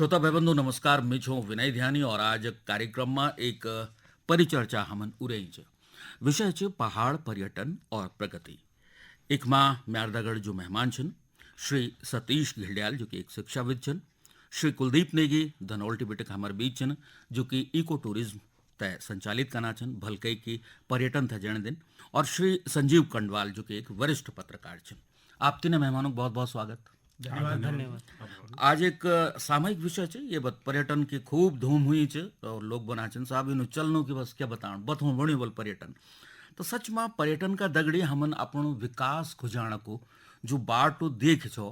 श्रोता भाईबंधु नमस्कार, मी છું વિનય ધ્યાની और आज कार्यक्रमમાં એક પરિચર્ચા હમન ઉરેઈ છે. વિષય છે પહાડ પર્યટન और પ્રગતિ. એકમાં મ્યારદાગઢ जो મહેમાન છે શ્રી સતીશ ઘિલ્ડિયાલ जो कि एक शिक्षाविद छन, श्री कुलदीप नेगी धनौल्टी बेटक हमारे बीच छन जो कि इको टूरिज्म तय संचालित करना छन भलकई की पर्यटन थे जण दिन, और श्री संजीव कंडवाल जो कि एक वरिष्ठ पत्रकार छन. आप तीनों मेहमानों को बहुत बहुत स्वागत. धन्यवाद. आज एक सामयिक विषय है ये पर्यटन की खूब धूम हुई है और लोग बना साहब इन चलनों की बस क्या बताऊं बथों बणी बोल पर्यटन. तो सच में पर्यटन का दगड़ी हमन अपन विकास खुजाण को जो बाट देख छो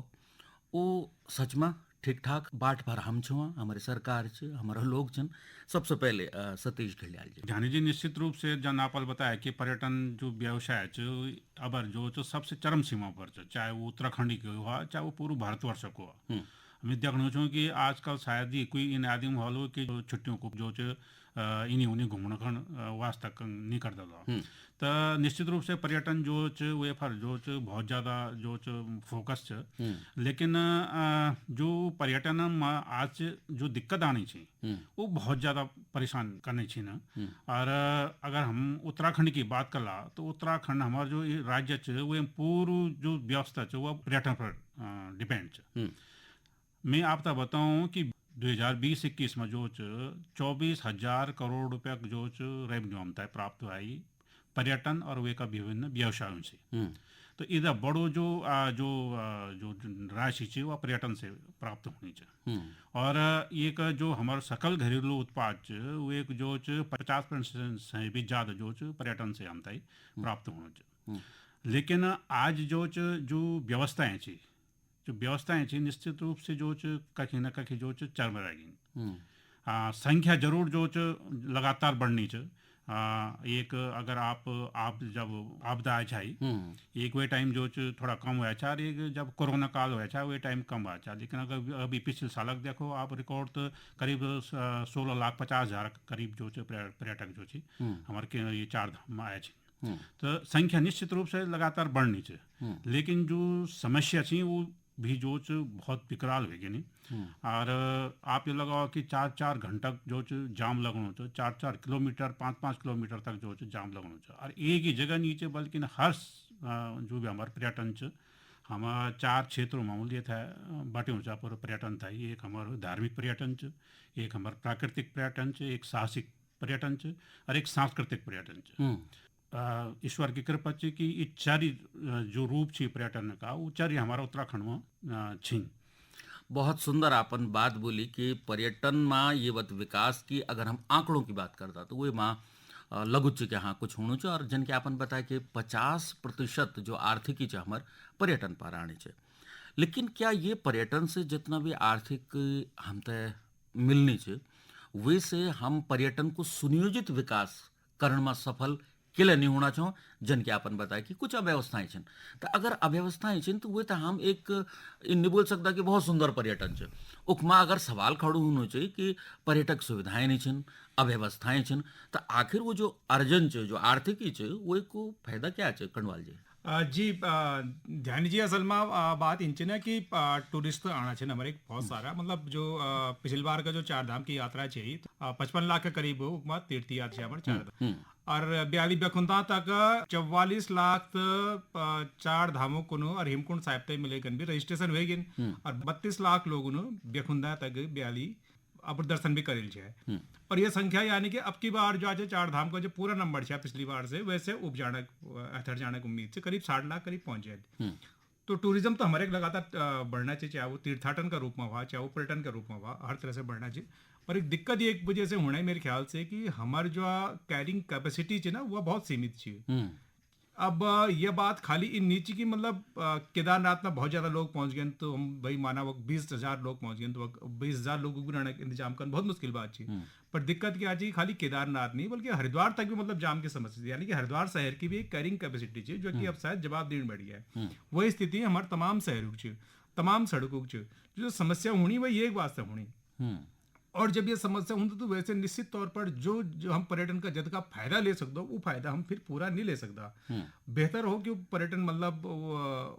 वो सच में ठीक ठाक बाट पर हम छो, हमारे सरकार छ, हमारा लोग छन. सबसे पहले सतीश घिल्डियाल जी. ध्यानी जी, निश्चित रूप से जन आपल बताया कि पर्यटन जो व्यवसाय है अबर जो सबसे चरम सीमा पर है, चाहे वो उत्तराखंड की हुआ चाहे वो पूरे भारतवर्ष को हुआ. हमें देखना छो कि आजकल शायद ही कोई इन आदमी वालों की जो छुट्टियों को जो इन्हीं उन्हीं घूमने खन वास्ता नहीं करता था. तो निश्चित रूप से पर्यटन जो वे पर जो बहुत ज़्यादा जो फोकस है. लेकिन जो पर्यटन में आज जो दिक्कत आनी चाहिए वो बहुत ज़्यादा परेशान करनी चाहिए ना. और अगर हम उत्तराखंड की बात कर ला तो उत्तराखंड हमारा जो राज्य है वो पूरी जो व्यवस्था है वो पर्यटन पर डिपेंड है. मैं आपको बताऊं कि 2020-21 में जो 24,000 करोड़ रुपया जो रेवेन्यू हमता है प्राप्त हुआ है पर्यटन और वे का विभिन्न व्यवसायों से. तो इधर बड़ो जो राशि है वह पर्यटन से प्राप्त होनी चाहिए. और एक जो हमारा सकल घरेलू उत्पाद वो एक जो 50% से भी ज़्यादा जो पर्यटन से हमता है प्राप्त होना चाहिए. लेकिन आज जो व्यवस्थाएं चाहिए निश्चित रूप से जो कहीं ना कहीं जो चल रहेगी. संख्या जरूर जो लगातार बढ़नी चाहिए. एक अगर आप जब आपदा आ जाए एक वे टाइम जो थोड़ा कम हुआ था, एक जब कोरोना काल हुआ था वे टाइम कम हुआ था. लेकिन अगर अभी पिछले साल देखो आप रिकॉर्ड तो करीब 16,50,000 करीब जो पर्यटक जो हमारे ये चार धाम में आए. तो संख्या निश्चित रूप से लगातार बढ़नी चाहिए. लेकिन जो समस्या थी वो भी जो बहुत विकराल होगी नहीं. और आप ये लगाओ कि 4-4 घंटा जो जाम लगना चाहिए, 4-4 किलोमीटर 5-5 किलोमीटर तक जो जाम लगना चाहिए. और एक ही जगह नीचे बल्कि हर जो भी हमारे पर्यटन हम 4 क्षेत्रों मामूली था बाटे ऊँचा पर पर्यटन था. एक हमारा धार्मिक पर्यटन एक हमारा प्राकृतिक पर्यटन एक साहसिक पर्यटन और एक सांस्कृतिक पर्यटन. ईश्वर की कृपा है कि ये चारी जो रूप छे पर्यटन का वो चारी हमारा उत्तराखंड में छी. बहुत सुंदर आपन बात बोली कि पर्यटन में ये वत विकास की अगर हम आंकड़ों की बात करता तो वो माँ लगु कि हाँ कुछ होना चाहिए. और जन के आपन बताया कि 50% जो आर्थिकी है हमारे पर्यटन पर आने चाहिए. लेकिन क्या ये पर्यटन से जितना भी आर्थिक हम तय मिलनी चाहिए वैसे हम पर्यटन को सुनियोजित विकास करण में सफल किले नहीं होना चाहो. जन के आपन बताया कि कुछ अव्यवस्थाएं छन. तो अगर अव्यवस्थाएं छन तो वे तो हम एक इन नहीं बोल सकता कि बहुत सुंदर पर्यटन है. उकमा अगर सवाल खड़ो होना चाहिए कि पर्यटक सुविधाएं नहीं छन, अव्यवस्थाएं छन, तो आखिर वो जो अर्जन है जो आर्थिकी है वो को फायदा क्या है कंडवाल जी. जी ध्यानी जी, असल में बात इंच ना कि टूरिस्ट तो आना चाहिए हमारे बहुत सारा. मतलब जो पिछली बार का जो चार धाम की यात्रा चाहिए 55 लाख के करीब हो तीर्थ यात्रा हमारे चार धाम. और ब्याली बखुंदा तक 44 लाख चार धामों को और हेमकुंड साहिब तक मिले भी रजिस्ट्रेशन हुए गए. और 32 लाख लोगों बेखुंदा तक ब्याली अब दर्शन भी करेल है. और ये संख्या यानी कि अब की बार जो आज चार धाम का जो पूरा नंबर है पिछली बार से वैसे उप जाने अथर जाने की उम्मीद से करीब 60 लाख करीब पहुंच जाए. तो टूरिज्म तो हमारे लगातार बढ़ना चाहिए, चाहे वो तीर्थाटन का रूप में हुआ चाहे वो पर्यटन का रूप में हुआ, हर तरह से बढ़ना चाहिए. पर एक दिक्कत ये एक वजह से होना है मेरे ख्याल से कि हमारी जो कैरिंग कैपेसिटी है ना वो बहुत सीमित है. अब ये बात खाली इन नीचे की मतलब केदारनाथ में बहुत ज़्यादा लोग पहुंच गए तो हम भाई माना वो 20,000 लोग पहुंच गए तो 20,000 लोगों को रहने का इंतजाम करना बहुत मुश्किल बात है. पर दिक्कत क्या चाहिए खाली केदारनाथ नहीं बल्कि हरिद्वार तक भी मतलब जाम की समस्या यानी कि हरिद्वार शहर की भी एक कैरिंग कैपेसिटी है जो कि अब शायद जवाब देने बढ़ी है. वही स्थिति हमारे तमाम शहरों की तमाम सड़कों की जो समस्या होनी वही एक बात से होनी. और जब ये समस्या होती तो वैसे निश्चित तौर पर जो जो हम पर्यटन का जद का फायदा ले सकते हो वो फायदा हम फिर पूरा नहीं ले सकता। बेहतर हो कि पर्यटन मतलब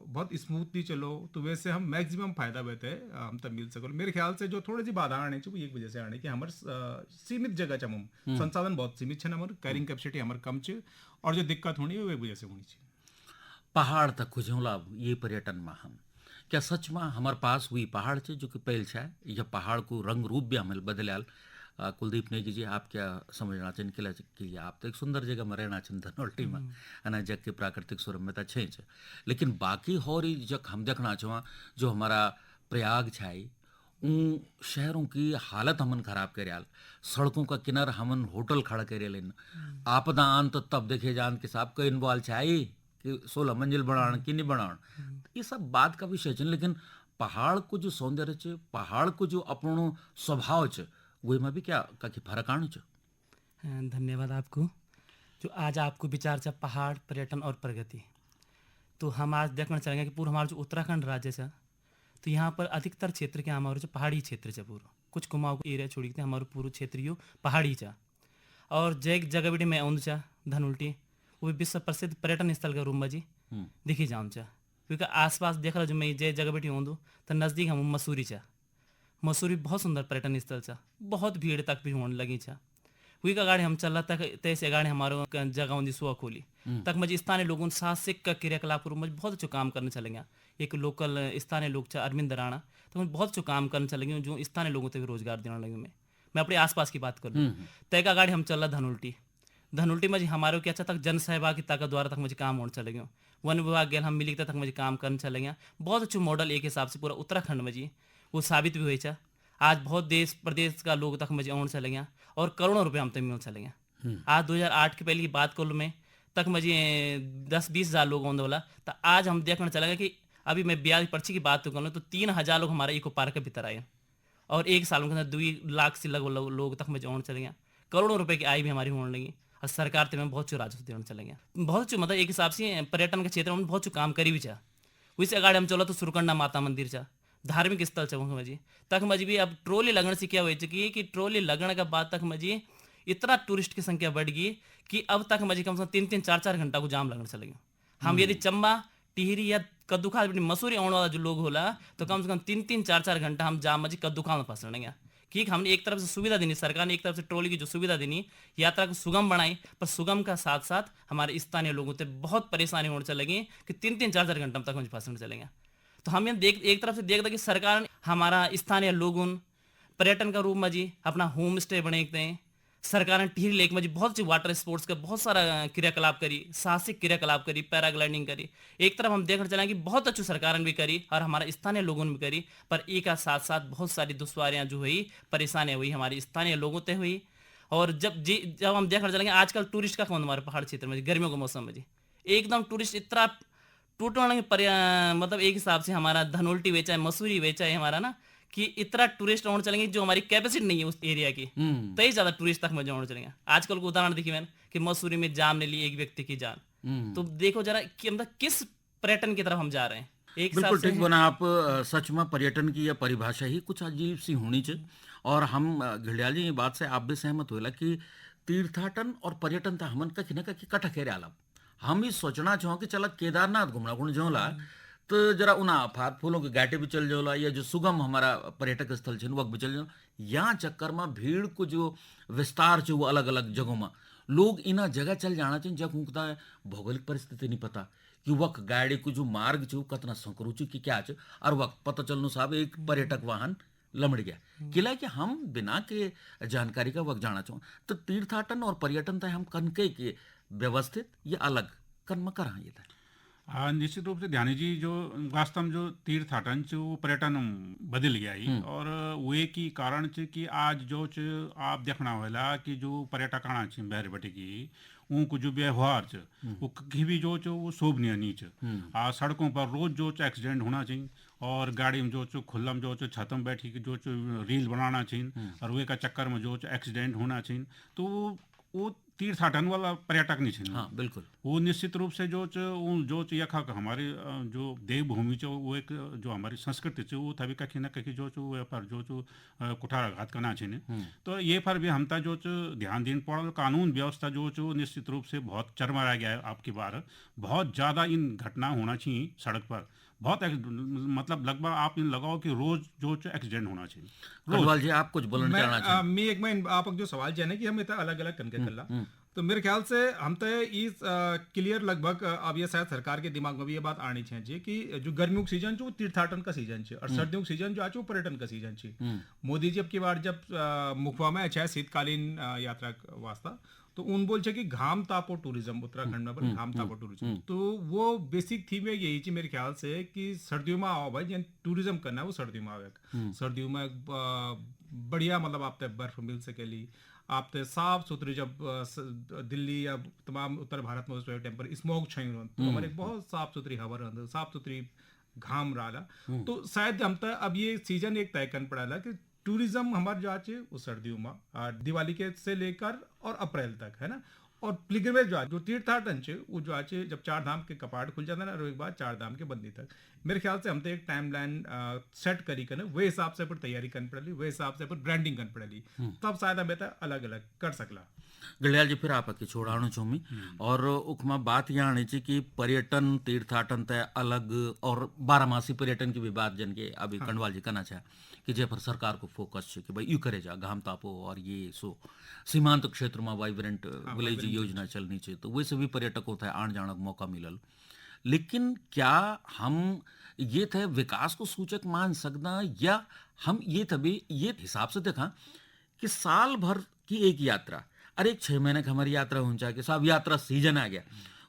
बहुत स्मूथली चलो तो वैसे हम मैक्सिमम फायदा बेहते हम तब मिल सको। मेरे ख्याल से जो थोड़ी सी बाधा आने वो एक वजह से आने कि हमारे सीमित जगह च हम संसाधन बहुत सीमित है, हमारे कैरिंग कैपेसिटी हमारे कम छ और जो दिक्कत होनी है वो एक वजह से होनी चाहिए। पहाड़ तक खुजौला ये पर्यटन में हम क्या सच में हमारे पास हुई पहाड़ से जो कि पहल है या पहाड़ को रंग रूप भी हमें बदलाल। कुलदीप नेगी जी आप क्या समझना चाहिए किला कि आप तो एक सुंदर जगह में रहना चाहिए धनौल्टी में है ना, जग की प्राकृतिक सुरम्यता छे लेकिन बाकी हो रही जग हम देखना चाह जो हमारा प्रयाग छाई उन शहरों की हालत हमन खराब कर सड़कों का किनार हमन होटल खड़ा कर लेन आपदा आन तो तब देखे जान के साहब कई इन्वॉल्व छाई कि 16 मंजिल बनाण कि नहीं बनाण ये सब बात का विषय है। लेकिन पहाड़ को जो सौंदर्य च पहाड़ को जो अपनो स्वभाव च वो में भी क्या कभी फर्क आना च। धन्यवाद आपको। जो आज आपको विचार था पहाड़ पर्यटन और प्रगति, तो हम आज देखना चाहेंगे कि पूरा हमारा जो उत्तराखंड राज्य है तो यहाँ पर अधिकतर क्षेत्र के हमारे जो पहाड़ी क्षेत्र है पूरा कुछ कुमाऊं एरिया छोड़ी थे हमारे पूरा क्षेत्र यो पहाड़ी चा और जैक जगह बेटी मैं आऊँ चा धनउल्टी वो विश्व प्रसिद्ध पर्यटन स्थल का रूम में जी दिखी जाऊँ चा क्योंकि आसपास देख रहा जो मैं जय जगह बेटी हूँ तो नज़दीक हम मसूरी चा। मसूरी बहुत सुंदर पर्यटन स्थल चा, बहुत भीड़ तक भी होने लगी चा। हुई का गाड़ी हम चल रहा तक तैसे गाड़ी हमारे जगह होंगी सुहा खोली तक मुझे स्थानीय लोगों साहसिक का क्रियाकलाप रूप में बहुत अच्छे काम करने चलेंगे। एक लोकल स्थानीय लोग चा अरविंद राणा तो मुझे बहुत अच्छे काम करने चलेंगे जो स्थानीय लोगों को भी रोजगार देने लगे। मैं अपने आसपास की बात करूँ तय का गाड़ी हम चल रहा धनउल्टी में जी हमारे क्या अच्छा तक जन सहभागिता के द्वारा तक मुझे काम होने चले गए। वन विभाग गए हम मिली तक मुझे काम करने चले गए। बहुत अच्छे मॉडल एक हिसाब से पूरा उत्तराखंड में जी वो साबित भी हुई था। आज बहुत देश प्रदेश का लोग तक मुझे आने चले गया और करोड़ों रुपए हम तक मिल चले गए। आज 2008 की पहले की बात कर लूँ मैं तक मुझे 10-20 हज़ार लोग आने वाला तो आज हम देखना चलेगा कि अभी मैं ब्याज पर्ची की बात कर लूँ तो 3,000 लोग हमारे इको पार्क के भीतर आए और एक साल के अंदर 2 लाख से लगभग लोग तक मुझे आने चले गए। करोड़ों रुपए की आय भी हमारी होने लगी और सरकार तो में बहुत राजस्व देने चले गया। बहुत मतलब एक हिसाब से पर्यटन के क्षेत्र में बहुत काम करी भी चाह। वैसे अगाड़ी हम चलो तो सुरकंडा माता मंदिर चा धार्मिक स्थल चा मजी तक मजी भी अब ट्रॉली लगने से क्या हुई कि ट्रॉली लगने के बाद तक मजी इतना टूरिस्ट की संख्या बढ़ गई कि अब तक मजी कम से कम 3-3 4-4 घंटा को जाम लगने चले गए। हम यदि चंबा टिहरी या कद्दूखाल मसूरी आने वाला जो लोग होला तो कम से कम 3-3 4-4 घंटा हम जाम मजी कद्दूखाल में फंस रहेंगे। कि हमने एक तरफ से सुविधा देनी सरकार ने एक तरफ से ट्रॉली की जो सुविधा देनी यात्रा को सुगम बनाई पर सुगम का साथ साथ हमारे स्थानीय लोगों से बहुत परेशानी होने चलेगी कि 3-3 4-4 घंटा तक मुझे फंसने चलेंगे। तो हम ये देख एक तरफ से देखते कि सरकार ने हमारा स्थानीय लोगों पर्यटन का रूप में जी अपना होम स्टे बनाते हैं। सरकार ने टिहरी लेक में जी बहुत सी वाटर स्पोर्ट्स का बहुत सारा क्रियाकलाप करी, साहसिक क्रियाकलाप करी, पैराग्लाइडिंग करी। एक तरफ हम देखना चलें कि बहुत अच्छी सरकार ने भी करी और हमारे स्थानीय लोगों ने भी करी पर एक का साथ साथ बहुत सारी दुश्वारियां जो हुई परेशानियां हुई हमारे स्थानीय लोगों से हुई। और जब हम देखना चलेंगे आजकल टूरिस्ट का कौन हमारे पहाड़ क्षेत्र में गर्मियों के मौसम में जी एकदम टूरिस्ट इतना टूटने मतलब एक हिसाब से हमारा धनौल्टी बेचा है मसूरी बेचा है हमारा ना कि इतना टूरिस्ट आने चलेंगे जो हमारी कैपेसिटी नहीं है उस एरिया की तई ज्यादा टूरिस्ट तक मजा आने चलेंगे। आजकल को उदाहरण देखिए मैंने कि मसूरी में जाम ने ली एक व्यक्ति की जान। तो देखो जरा कि मतलब किस पर्यटन की तरफ हम जा रहे हैं। एक बिल्कुल ठीक बना आप सच में पर्यटन की यह परिभाषा ही कुछ अजीब सी होनी चाहिए। और हम घड़ियाल जी बात से आप भी सहमत होला कि तीर्थाटन और पर्यटन था हमन कहीं ना कहीं कट खेरे आला हम ही सोचना चाहो कि चला केदारनाथ घूमना गुण जोला तो जरा उना फात फूलों के घाटे भी चल जाला या जो सुगम हमारा पर्यटक स्थल है वह भी चल जाला। यहाँ चक्कर में भीड़ को जो विस्तार है वो अलग अलग जगहों में लोग इन जगह चल जाना चाहिए जब उनका भौगोलिक परिस्थिति नहीं पता कि वक्त गाड़ी को जो मार्ग है वो कितना संकरू कि क्या है और वक्त पता चलनो साहब एक पर्यटक वाहन लमड़ गया किला कि हम बिना के जानकारी का वक्त जाना चाहो। तो तीर्थाटन और पर्यटन हम कनके के व्यवस्थित या अलग कर्म करा ये था। निश्चित रूप से ध्यानी जी जो वास्तव में जो तीर्थाटन च वो पर्यटन बदल गया ही और वे की कारण च कि आज जो च आप देखना होला कि जो पर्यटक आना छ बहर बटे की उनको जो व्यवहार च वो कहीं भी जो च वो शोभनीय नहीं च। सड़कों पर रोज जो च एक्सीडेंट होना चाहिए और गाड़ी में जो च खुल्लम जो च छतम बैठी जो च रील बनाना चाहिए और वे का चक्कर में जो च एक्सीडेंट होना चाहिए। तो वो तीर्थाटन वाला पर्यटक नहीं छे। हाँ बिल्कुल। वो निश्चित रूप से जो यखा हमारी जो देवभूमि च वो एक जो हमारी संस्कृति च वो तभी कहीं ना कहीं जो वो पर जो कुठाराघात करना छे। तो ये पर भी हमता जो ध्यान देन पड़ल। कानून व्यवस्था जो निश्चित रूप से बहुत चरमरा गया है आपकी बार। बहुत ज़्यादा इन घटना होना चाहिए सड़क पर। बहुत मतलब लगभग आप इन लगाओ कि रोज जो एक्सीडेंट होना चाहिए। कटवाल जी आप कुछ बोलना चाहना चाहिए? मैं एक मैं आप जो सवाल जाने कि हम इतना अलग अलग कनके कल्ला तो मेरे ख्याल से हम तो इस क्लियर लगभग अब ये शायद सरकार के दिमाग में भी ये बात आनी चाहिए कि जो गर्मियों का सीजन वो तीर्थाटन का सीजन है और सर्दियों का सीजन जो आज वो पर्यटन का सीजन है। मोदी जी अब की बार जब मुखवा में अच्छा शीतकालीन यात्रा वास्ता तो उन बोल कि घाम तापो टूरिज्म उत्तराखंड में पर घाम तापो टूरिज्म तो वो बेसिक थीम है यही चीज मेरे ख्याल से कि सर्दियों में आओ भाई यानी टूरिज्म करना है वो सर्दियों में आवे। सर्दियों में बढ़िया मतलब आप बर्फ मिल सकेली आप साफ सुथरी जब दिल्ली या तमाम उत्तर भारत में टेम्पर स्मोक छई तो हमारे बहुत साफ सुथरी हवा रहती साफ सुथरी घाम रहा तो शायद हम तक अब ये सीजन एक तय कर पड़ा कि टूरिज्म हमारे जो आज वो सर्दियों में दिवाली के से लेकर और अप्रैल तक है ना। और पिलग्रिमेज जो तीर्थाटन छे वो जो आज जब चार धाम के कपाट खुल जाता है ना और एक बार चार धाम के बंदी तक मेरे ख्याल से हम तो एक टाइम लाइन सेट करी कर वे हिसाब से पर तैयारी करनी पड़ेगी वे हिसाब से पर ब्रांडिंग करनी पड़ेगी तब शायद हम अलग अलग कर सकला। गलियाल जी फिर आप छोड़ाणो छूमी और उखमा बात यहाँ आनी चाहिए कि पर्यटन तीर्थाटन तय अलग और बारहमासी पर्यटन की भी बात जन के अभी कंडवाल जी करना चाहे कि जे पर सरकार को फोकस है कि भाई यू करे जा घाम तापो और ये सो सीमांत क्षेत्र में वाइब्रेंट विलेज योजना चलनी चाहिए तो वैसे भी पर्यटकों था आण जाने का मौका मिलल। लेकिन क्या हम ये थे विकास को सूचक मान सकना या हम ये तभी ये हिसाब से देखा कि साल भर की एक यात्रा अरे एक 6 महीने की हमारी यात्रा हो जाए कि साहब यात्रा सीजन आ गया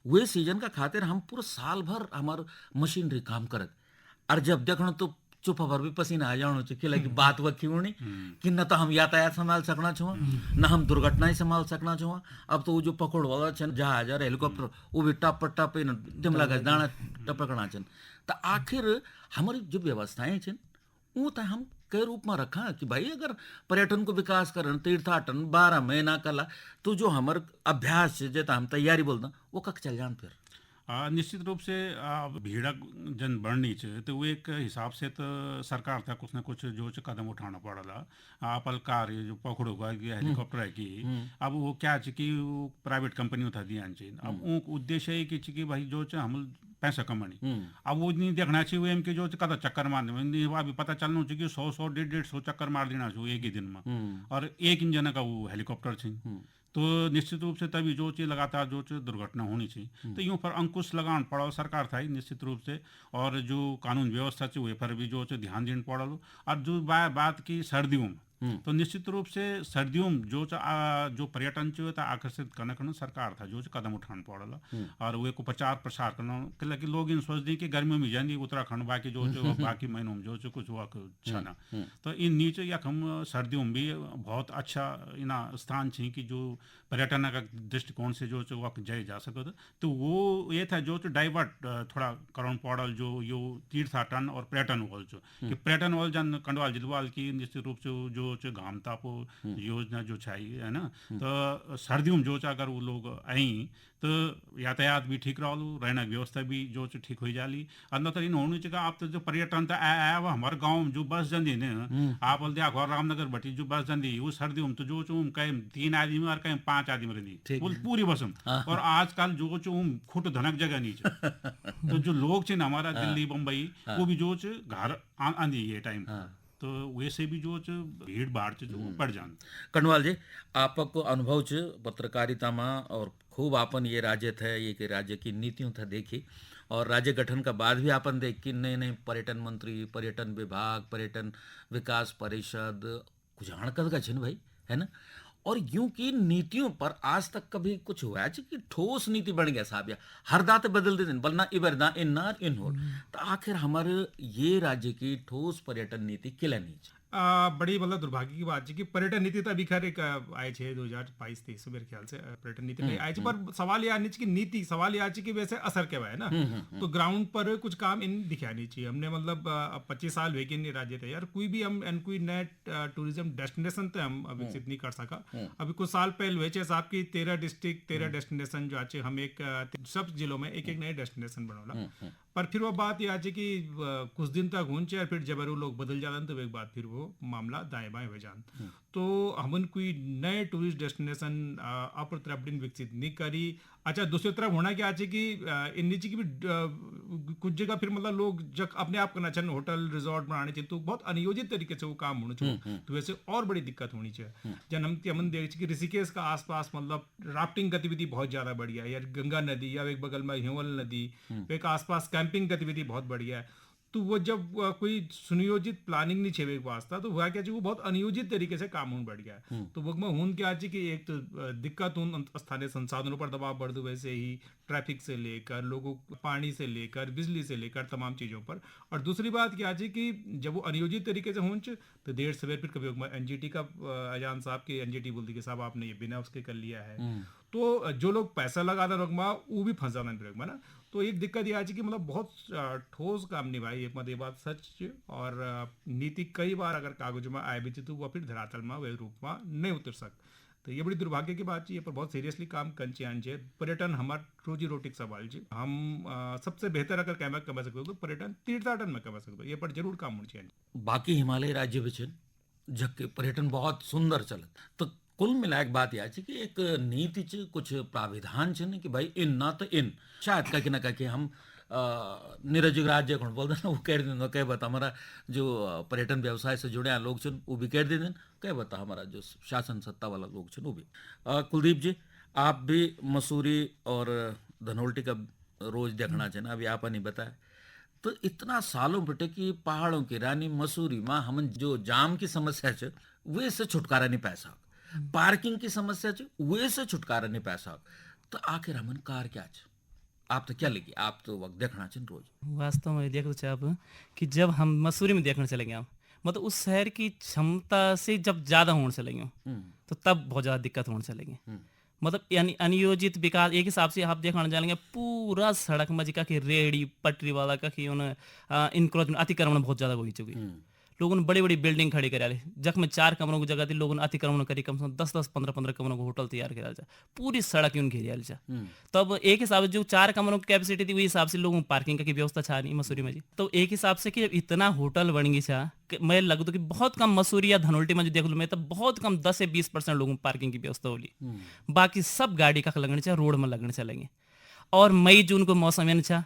वे सीजन का खातिर हम पूरा साल भर हमार मशीनरी काम करत और जब देखना तो चुप भर भी पसीना आ जानो चाहिए कि बात वक्की होनी कि न तो हम यातायात संभाल सकना छुआ न हम दुर्घटनाएं संभाल सकना छुआ। अब तो वो जो पकड़ वाला छन जहाज और हेलीकॉप्टर वो भी टप टप दिमला गज दाना टपकना छन तो आखिर हमारी जो व्यवस्थाएं छन वो तो हम कई रूप में रखा कि भाई अगर पर्यटन को विकास करन तीर्थाटन 12 महीना कला तो जो हमार अभ्यास है हम तैयारी बोलते वो कक चल जान फिर निश्चित रूप से भीड़ जन बढ़नी चाहिए तो वो एक हिसाब से तो सरकार था कुछ ना कुछ जो कदम उठाना पड़ला। आपल कार जो पकड़ो हेलीकॉप्टर है कि अब वो क्या कि प्राइवेट कंपनी था दिया अब वो उद्देश्य है कि भाई जो हम पैसा कमानी अब वो नहीं देखना चाहिए एम के जो कदा चक्कर मारने अभी पता चलना चाहिए कि 100 150 चक्कर मार देना चाहिए एक ही दिन में और एक इंजन का वो हेलीकॉप्टर चाहिए तो निश्चित रूप से तभी जो चीज लगातार जो दुर्घटना होनी चाहिए तो यूं पर अंकुश लगान पड़ा सरकार था निश्चित रूप से और जो कानून व्यवस्था वे पर भी जो ध्यान देना पड़ा और जो बात की सर्दियों में तो निश्चित रूप से सर्दियों में जो पर्यटन आकर्षित करने सरकार था जो कदम उठाना पड़ा और वे को प्रचार प्रसार करना कि लोग इन सोचते कि गर्मियों में जाएंगे उत्तराखंड बाकी जो बाकी महीनों में जो कुछ हुआ छना तो इन नीचे या हम सर्दियों में भी बहुत अच्छा इन स्थान छे कि जो पर्यटन का दृष्टिकोण से जो जाए जा सको तो वो ये था जो डाइवर्ट थोड़ा करण पड़ल जो यो तीर्थाटन और पर्यटन वाल जो कि पर्यटन वाल जन कंडवाल जिलवाल की निश्चित रूप से जो घाम तापो योजना जो चाहिए है ना तो सर्दियों में जो अगर वो लोग आई तो यातायात भी ठीक रहो रहना व्यवस्था भी जो ठीक हो जाली अंदर तो इन होनी चाहिए आप तो जो पर्यटन था आया हमारे गाँव में जो बस जाती न आप बोलते घर रामनगर भट्टी जो बस जाती वो सर्दियों में तो जो कहीं 3 आदमी और कहीं 5 आदमी रहती वो पूरी बस में और आजकल जो खुट धनक जगह नहीं तो जो लोग हमारा दिल्ली बम्बई वो भी जो घर आंधी ये टाइम तो वैसे भी जो भीड़ भाड़ जो बढ़ जान। कंडवाल जी आपको अनुभव पत्रकारिता में और खूब आपन ये राज्य थे ये राज्य की नीतियों था देखी और राज्य गठन का बाद भी आपन देख कि नए नए पर्यटन मंत्री पर्यटन विभाग पर्यटन विकास परिषद कुछ हड़कत का छिन भाई है ना और यूं की नीतियों पर आज तक कभी कुछ हुआ है कि ठोस नीति बन गया साहब या हर दाते बदल देते बलना इबर ना इन नार इन हो तो आखिर हमारे ये राज्य की ठोस पर्यटन नीति किला नहीं बड़ी मतलब दुर्भाग्य की बात है कि पर्यटन नीति तो अभी खैर एक आए छे 2022-23 मेरे ख्याल से पर्यटन नीति नहीं आए छे, पर सवाल ये आने चाहिए कि नीति सवाल ये आने चाहिए कि वैसे असर क्या है ना। तो ग्राउंड पर कुछ काम इन दिखा नहीं चाहिए हमने मतलब 25 साल वे नहीं राज्य थे यार कोई भी हम कोई नए टूरिज्म डेस्टिनेशन तो हम विकसित नहीं कर सका। अभी कुछ साल पहले हुए छे साहब की 13 डिस्ट्रिक्ट 13 डेस्टिनेशन जो आचे हम एक सब जिलों में एक एक नए डेस्टिनेशन बनौला। पर फिर वो बात ये आज कि कुछ दिन तक होंचे और फिर जब वो लोग बदल जाते तो एक बात फिर वो मामला दाएं बाएं हो जान। तो हमन कोई नए टूरिस्ट डेस्टिनेशन अपर तरफ दिन विकसित नहीं करी। अच्छा दूसरी तरफ होना क्या है कि इन नीचे की भी कुछ जगह फिर मतलब लोग जब अपने आप करना चाहिए होटल रिजॉर्ट बनाने चाहिए तो बहुत अनियोजित तरीके से वो काम होना चाहिए। तो वैसे और बड़ी दिक्कत होनी चाहिए। जब हम देख कि ऋषिकेश का आसपास मतलब राफ्टिंग गतिविधि बहुत ज्यादा बढ़िया है यार गंगा नदी या एक बगल में हेवल नदी एक आसपास कैंपिंग गतिविधि बहुत बढ़िया है। तो वो जब कोई सुनियोजित प्लानिंग नहीं छेवे वास्ता तो हुआ क्या वो बहुत अनियोजित तरीके से काम होने बढ़ गया है। तो वो हूं क्या कि एक तो दिक्कत उन स्थानीय संसाधनों पर दबाव बढ़ दो वैसे ही ट्रैफिक से लेकर लोगों पानी से लेकर बिजली से लेकर तमाम चीज़ों पर। और दूसरी बात क्या है कि जब वो अनियोजित तरीके से होंच तो देर सवेर फिर कभी एनजीटी का अजान साहब के एनजीटी बोलती कि साहब आपने ये बिना उसके कर लिया है। तो जो लोग पैसा लगाना रकमा वो भी फंस जाना रकमा ना। तो एक दिक्कत ये आज कि मतलब बहुत ठोस काम निभाई एक ये बात सच। और नीति कई बार अगर कागज में आए भी तो वो फिर धरातल में वे रूप में नहीं उतर सक। तो ये बड़ी दुर्भाग्य की बात है पर बहुत सीरियसली काम करचे आने पर्यटन हमार रोजी रोटी का सवाल है। हम सबसे बेहतर अगर कमा सकते हो तो पर्यटन तीर्थाटन में कमा सकते हो ये पर जरूर काम होना चाहिए। बाकी हिमालय राज्य भी छन जबकि पर्यटन बहुत सुंदर चलत तो कुल मिलाक बात यह है कि एक नीति च कुछ प्राविधान छन कि भाई इन ना तो इन शायद कहीं ना कहीं हम निरजुग राज्य कौन बोलते हैं वो कह दें कह बता हमारा जो पर्यटन व्यवसाय से जुड़े लोग छन वो भी कह दें कह बता हमारा जो शासन सत्ता वाला लोग छन वो भी। कुलदीप जी आप भी मसूरी और धनोल्टी का रोज देखना चाहिए अभी आप नहीं बताया तो इतना सालों बेटे कि पहाड़ों की रानी मसूरी में हम जो जाम की समस्या है वे से छुटकारा नहीं पा सक पार्किंग की समस्या वे से छुटकारा नहीं पा सक तो आखिर हमन कार क्या आप तो क्या लगी आप तो वक्त देखना चाहिए रोज वास्तव में देख लो आप कि जब हम मसूरी में देखने चले गए मतलब उस शहर की क्षमता से जब ज़्यादा होने चले गए तो तब बहुत ज़्यादा दिक्कत होने चलेगी। मतलब यानी अनियोजित विकास एक हिसाब से आप देखना जाएंगे पूरा सड़क में जिका कि रेहड़ी पटरी वाला का कि इनक्रोचमेंट अतिक्रमण बहुत ज़्यादा हो चुकी लोगों ने बड़ी बड़ी बिल्डिंग खड़ी करा ली जख में 4 कमरों की जगह थी लोगों ने अतिक्रमण करी कम से कम 10-10 15-15 कमरों को होटल तैयार करा जा पूरी सड़क उन घेरियाल जा। तब एक हिसाब से जो 4 कमरों की कैपेसिटी थी वही हिसाब से लोगों पार्किंग की व्यवस्था छा नहीं मसूरी में जी। तो एक हिसाब से कि इतना होटल बन गई छा मैं लग तो कि बहुत कम मसूरी या धनोल्टी में जो देख लूँ मैं तो बहुत कम 10 से 20% लोगों को पार्किंग की व्यवस्था होली बाकी सब गाड़ी का लगने चाहिए रोड में लगने चलेंगे। और मई जून को मौसम ये छा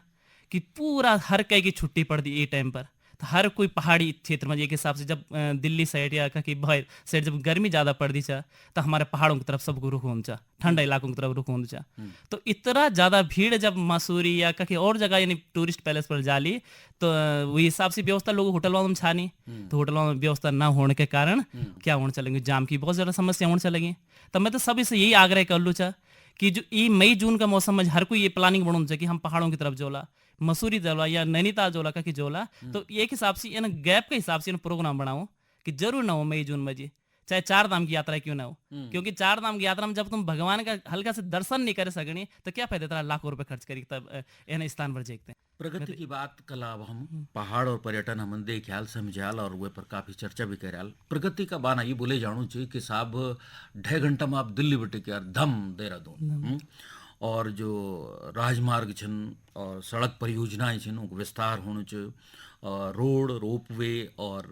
कि पूरा हर कई की छुट्टी पड़ दी ये टाइम पर तो हर कोई पहाड़ी क्षेत्र में एक हिसाब से जब दिल्ली साइड या कहीं बाहर साइड जब गर्मी ज़्यादा पड़ती चा तो हमारे पहाड़ों की तरफ सबको रुख होना चा ठंडा इलाकों की तरफ रुख होना चा। तो इतना ज़्यादा भीड़ जब मसूरी या कहीं और जगह यानी टूरिस्ट पैलेस पर जा ली तो वही हिसाब से व्यवस्था लोग होटल में छा नहीं तो होटल में व्यवस्था ना होने के कारण क्या होने चलेंगे जाम की बहुत ज़्यादा समस्या होने चलेगी। तब मैं तो सभी से यही आग्रह कर लूँ चा कि जो ये मई जून का मौसम में हर कोई ये प्लानिंग बनाना चाहिए कि हम पहाड़ों की तरफ जोला मसूरी जोला या नैनीताल जोला का कि जोला तो एक हिसाब से गैप के हिसाब से प्रोग्राम बनाओ कि जरूर ना हो मई जून में जी चाहे 4 धाम की यात्रा क्यों ना हो क्योंकि 4 धाम की यात्रा में जब तुम भगवान का हल्का से दर्शन नहीं कर सकनी तो क्या फायदा तेरा लाखों रुपए खर्च करी तब इन स्थान पर देखते हैं। प्रगति की बात कल अब हम पहाड़ और पर्यटन हम देखियाल समझाल और वे पर काफी चर्चा भी कराल। प्रगति का बाना ये बोले जानू चाहिए कि साहब 2.5 घंटा में आप दिल्ली बटे के यार धम देहरादून और जो राजमार्ग छन और सड़क परियोजनाएं छन उनको विस्तार होने चाहिए रोड रोपवे और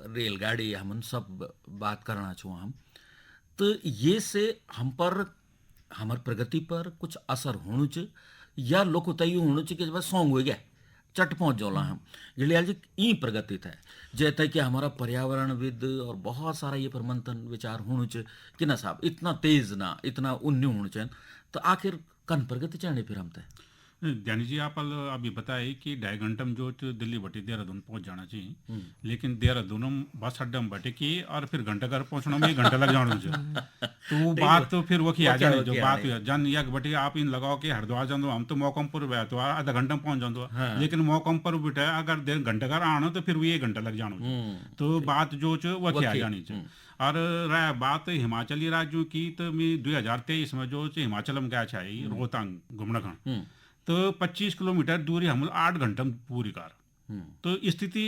रेलगाड़ी हमन सब बात करना छो हम तो ये से हम पर हमार प्रगति पर कुछ असर होना चाहिए या लोग तय होना चाहिए कि बस सॉन्ग हो गया चट पहुँच जोला हम जलियाल जी ई प्रगति था जैसे कि हमारा पर्यावरणविद और बहुत सारा ये पर मंथन विचार होना चाहिए कि ना साहब इतना तेज ना इतना उन्नी होना चाहिए तो आखिर कन प्रगति चाहने फिर हम तय ध्यानी जी आप अभी बताए कि 2.5 घंटे में जो दिल्ली बटे देहरादून पहुंच जाना चाहिए, लेकिन देहरादून में बस अड्डा में बटे की और फिर घंटा घर पहुंचना में 1 घंटा लग जाना चाहिए। तो वो बात तो फिर वो की आ जानी जो बात हुई जन एक बटे आप इन लगाओ कि हरिद्वार जाओ, हम तो मौकमपुर गया तो आधा घंटा में पहुंच जाओ, लेकिन मौकमपुर बिठा अगर 1.5 घंटा घर आना तो फिर वो 1 घंटा लग जाना। तो बात जो वो की आ जानी चाहिए। और रहा बात हिमाचली राज्यों की, तो मैं 2023 में जो हिमाचल में गया चाहिए रोहतांग घूमना खान, तो 25 किलोमीटर दूरी हम 8 घंटे में पूरी कार। तो स्थिति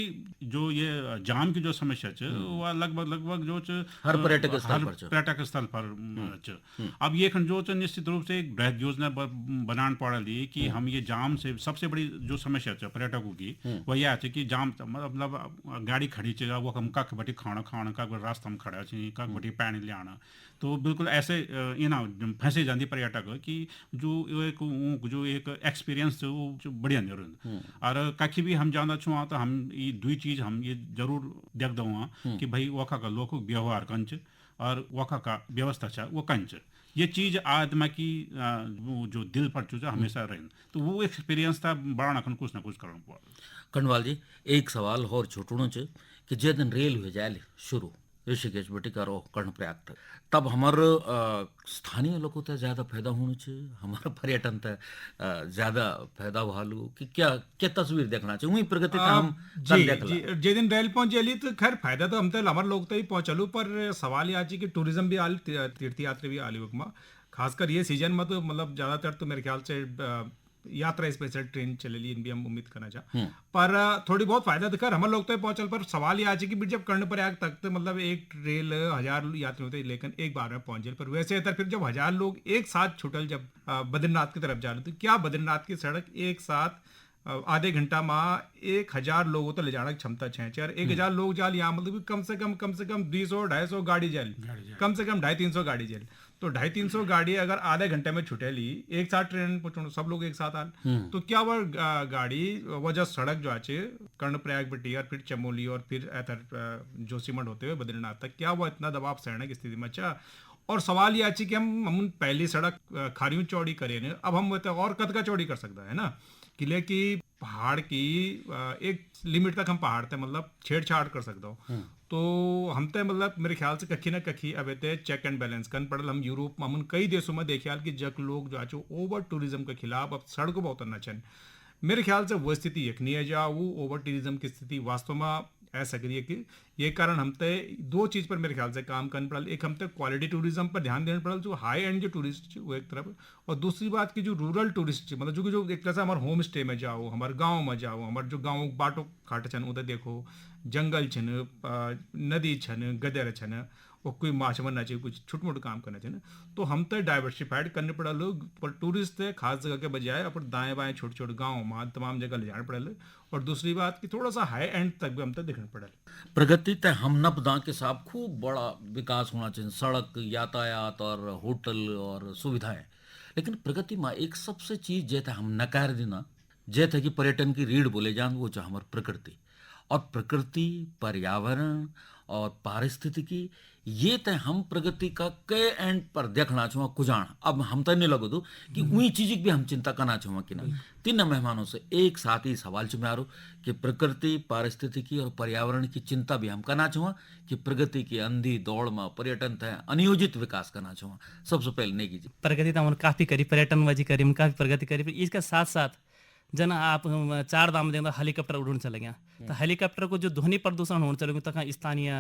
जो ये जाम की जो समस्या है वो लगभग जो हर पर्यटक स्थल पर पर्यटक स्थल पर छ। अब ये खंड जो निश्चित रूप से एक बृहद योजना बनाना पड़ा ली कि हम ये जाम से सबसे बड़ी जो समस्या है पर्यटकों की वो यह है कि जाम मतलब गाड़ी खड़ी चाहिए वो हम कख बटी खाना कख रास्ता में खड़ा चाहिए कख बटी पानी ले आना, तो बिल्कुल ऐसे ना फंसे जाती पर्यटक कि जो एक एक्सपीरियंस वो बढ़िया नहीं रहा। और कहीं भी हम जाना छुआ तो हम ये दुई चीज हम ये जरूर देख दो कि भाई वखा का लोग व्यवहार कंच और वखा का व्यवस्था है वो कंच, ये चीज आदमा की जो दिल पर चूजा हमेशा रहे, तो वो एक्सपीरियंस था बढ़ाना कुछ ना कुछ करना पड़ा। कर्णवाल जी एक सवाल और छोटूणो च कि जे दिन रेल हो जाए शुरू ऋषिकेश बटी करो कर्णप्रयाग तक, तब हमार स्थानीय लोगों तक ज़्यादा फायदा होना चाहिए, हमारा पर्यटन तक ज़्यादा फायदा भालू कि क्या क्या तस्वीर देखना चाहिए वही प्रगति का हम जी जी जे दिन रेल पहुंचेली तो खैर फायदा तो हम तो हमारे लोग तो ही पहुंचलू, पर सवाल यहाँ कि टूरिज्म भी आल तीर्थयात्री भी आली हुकमा, खासकर ये सीजन में तो मतलब ज्यादातर तो मेरे ख्याल से यात्रा स्पेशल ट्रेन चलेली इन भी हम उम्मीद करना चाह, पर थोड़ी बहुत फायदा दिखा हमारे लोग तो पहुंचल, पर सवाल ये आज कि जब कर्णप्रयाग तक तो मतलब एक रेल 1000 यात्री होते लेकिन एक बार में पहुंचे, पर वैसे फिर जब 1000 लोग एक साथ छुटल जब बद्रीनाथ की तरफ जा रहे तो क्या बद्रीनाथ की सड़क एक साथ आधे घंटा में 1000 लोगों तो ले जाने की क्षमता छे और 1000 लोग जाल यहाँ मतलब कम से कम 200-250 गाड़ी जाल, कम से कम 250-300 गाड़ी जाल, तो 250-300 गाड़ी अगर आधे घंटे में छुटे ली एक साथ ट्रेन पहुंचो सब लोग एक साथ आल, तो क्या वह गाड़ी वजह सड़क जो आचे कर्णप्रयाग बटी और फिर चमोली और फिर जोशीमठ होते हुए बद्रीनाथ तक क्या वह इतना दबाव सहने की स्थिति में अच्छा। और सवाल ये अच्छी कि हम पहली सड़क खारियों चौड़ी करें न, अब हम और कद का चौड़ी कर सकता है ना, किले की पहाड़ की एक लिमिट तक हम पहाड़ तक मतलब छेड़छाड़ कर सकता हूँ, तो हम तो मतलब मेरे ख्याल से कखी ना कखी अब चेक एंड बैलेंस कर पड़ल। हम यूरोप में हम कई देशों में देखियाल कि जब लोग जो आज ओवर टूरिज्म के खिलाफ अब सड़कों बहुत अन्ना चन, मेरे ख्याल से वो स्थिति यकनी है जा वो ओवर टूरिज्म की स्थिति वास्तव में ऐसा करिए कि ये कारण हम ते दो चीज़ पर मेरे ख्याल से काम करना पड़ा, एक हम ते क्वालिटी टूरिज्म पर ध्यान देना पड़ा जो हाई एंड जो टूरिस्ट वो एक तरफ, और दूसरी बात की जो रूरल टूरिस्ट मतलब जो एक तरह से हमारे होम स्टे में जाओ हमारे गाँव में जाओ हमारे जो गाँव बाटो खाट छन उधर देखो जंगल छन नदी छन गदर छन और कोई माछ बनना चाहिए कुछ छोटे मोटे काम करना चाहिए ना, तो हम तो डाइवर्सिफाइड करने पड़ा लोग पर टूरिस्ट है खास जगह के बजाय अपन दाएं बाएं छोटे छोटे गाँव में तमाम जगह ले जाना पड़ा, और दूसरी बात कि थोड़ा सा हाई एंड तक भी हम तक देखना पड़ा। प्रगति तय हम नपदा के साथ खूब बड़ा विकास होना चाहिए, सड़क यातायात और होटल और सुविधाएं, लेकिन प्रगति में एक सबसे चीज जे था हम नकार देना जे था कि पर्यटन की रीढ़ बोले जान वो जो हमारी प्रकृति और प्रकृति पर्यावरण और पारिस्थितिकी ये तय हम प्रगति का कई एंड पर देखना छुआ कुजाण, अब हम तो नहीं लगो दो कि वही चीज भी हम चिंता करना छुआ कि ना। तीन मेहमानों से एक साथ ही सवाल चुम्यारो कि प्रकृति पारिस्थितिकी और पर्यावरण की चिंता भी हम करना छुआ कि प्रगति की अंधी दौड़ में पर्यटन तय अनियोजित विकास करना छुआ। सबसे पहले नहीं कीजिए प्रगति तो काफी करी पर्यटन वजी करी हम काफी प्रगति करी, इसका साथ साथ जना आप 4 दाम देखा हेलीकॉप्टर उड़ने चले गया तो हेलीकॉप्टर को जो ध्वनि प्रदूषण होने चले गयो तो स्थानीय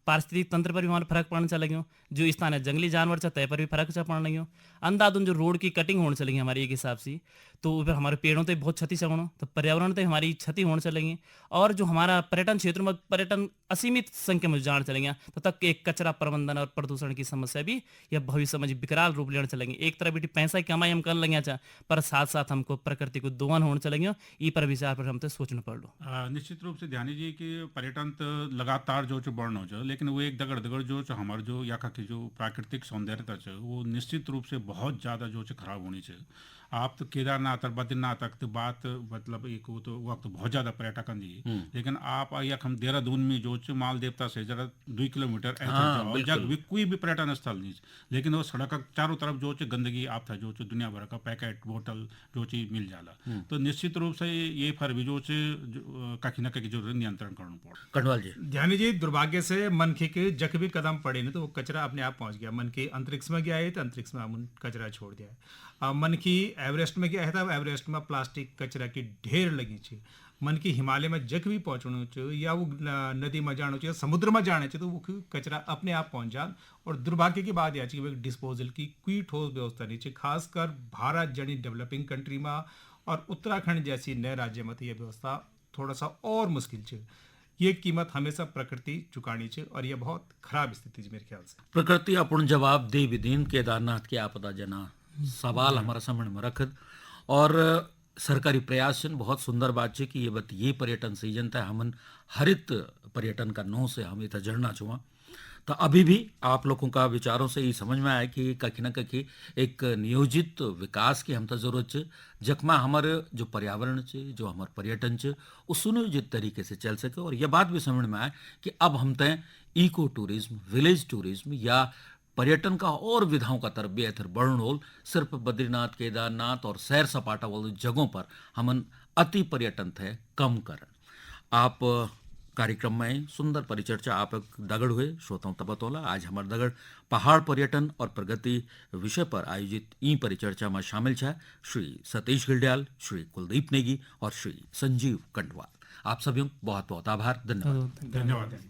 पारिस्थितिक तंत्र पर भी हमारे फर्क पड़ने चले गयो, जो स्थानीय जंगली जानवर चाहे तय पर भी फर्क पड़ने लगे, अंधाधुंध जो रोड की कटिंग होने चलेगी हमारे एक हिसाब से, तो फिर हमारे पेड़ों तो बहुत क्षति होना, तो पर्यावरण तो हमारी क्षति होने चलेगी, और जो हमारा पर्यटन क्षेत्र में पर्यटन असीमित संख्या में जाने चलेंगे तो तक एक कचरा प्रबंधन और प्रदूषण की समस्या भी यह भविष्य में विकराल रूप लेने चलेंगे। एक तरफ बेटी पैसा की कमाई हम करने लगे पर साथ साथ हमको प्रकृति को दोहन होने चलेंगे ई पर विचार पर हमते सोचना पड़ो। निश्चित रूप से ध्यानी जी कि पर्यटन तो लगातार जो बढ़नो छ, लेकिन वो एक दगड़ दगड़ जो हमारे जो यहाँ की जो प्राकृतिक सौंदर्यता है वो निश्चित रूप से बहुत ज़्यादा जो खराब होनी चाहिए। आप तो केदारनाथ और बद्रीनाथ तक तो बात मतलब एक वो तो वक्त बहुत ज़्यादा पर्यटक जी, लेकिन आप यख हम देहरादून में जो माल देवता से जरा 2 किलोमीटर जग भी कोई भी पर्यटन स्थल नहीं, लेकिन वो सड़क चारों तरफ जो गंदगी आप था जो दुनिया भर का पैकेट बोतल जो चीज मिल जाला। तो निश्चित रूप से ये फर भी जो कहीं ना कहीं जो नियंत्रण करना पड़ा। कटवाल जी, ध्यानी जी दुर्भाग्य से मनखी के जख भी कदम पड़े ना तो वो कचरा अपने आप पहुंच गया। मनखी अंतरिक्ष में गया है तो अंतरिक्ष में हम कचरा छोड़ दिया है। मनखी एवरेस्ट में गया है तो एवरेस्ट में प्लास्टिक कचरा की ढेर लगी छे। मन की हिमालय में जख भी पहुंचणो छ या वो नदी में जानो छ समुद्र में जाने छ तो वो कचरा अपने आप पहुंच जान। और दुर्भाग्य की बात यह कि डिस्पोजल की कोई ठोस व्यवस्था नहीं है, खासकर भारत जनी डेवलपिंग कंट्री में और उत्तराखंड जैसी नए राज्य में तो यह व्यवस्था थोड़ा सा और मुश्किल है। ये कीमत हमेशा प्रकृति चुकानी चाहिए और ये बहुत खराब स्थिति है मेरे ख्याल से। प्रकृति अपन जवाब दे भी दिन केदारनाथ के आपदा जना सवाल हमारा सामने में रखत और सरकारी प्रयास छन। बहुत सुंदर बात है कि ये पर्यटन सीजन था हमन हरित पर्यटन का नो से हम इतना जड़ना छुआ। तो अभी भी आप लोगों का विचारों से ये समझ में आया कि कहीं ना कहीं एक नियोजित विकास की हम तो जरूरत है, जखमा हमारे जो पर्यावरण है जो हमारे पर्यटन है वो सुनियोजित तरीके से चल सके। और यह बात भी समझ में आए कि अब हम तय इको टूरिज्म, विलेज टूरिज्म या पर्यटन का और विधाओं का तरफ भी एथर बढ़ोल सिर्फ बद्रीनाथ केदारनाथ और सैर सपाटा वाली जगहों पर हमन अति पर्यटन थे कम कर। आप कार्यक्रम में सुंदर परिचर्चा आप दगड़ हुए श्रोताओं तबतोला। आज हमारे दगड़ पहाड़ पर्यटन और प्रगति विषय पर आयोजित ई परिचर्चा में शामिल है श्री सतीश गिल्डियाल, श्री कुलदीप नेगी और श्री संजीव कंडवाल। आप सभी बहुत बहुत आभार, धन्यवाद। धन्यवाद।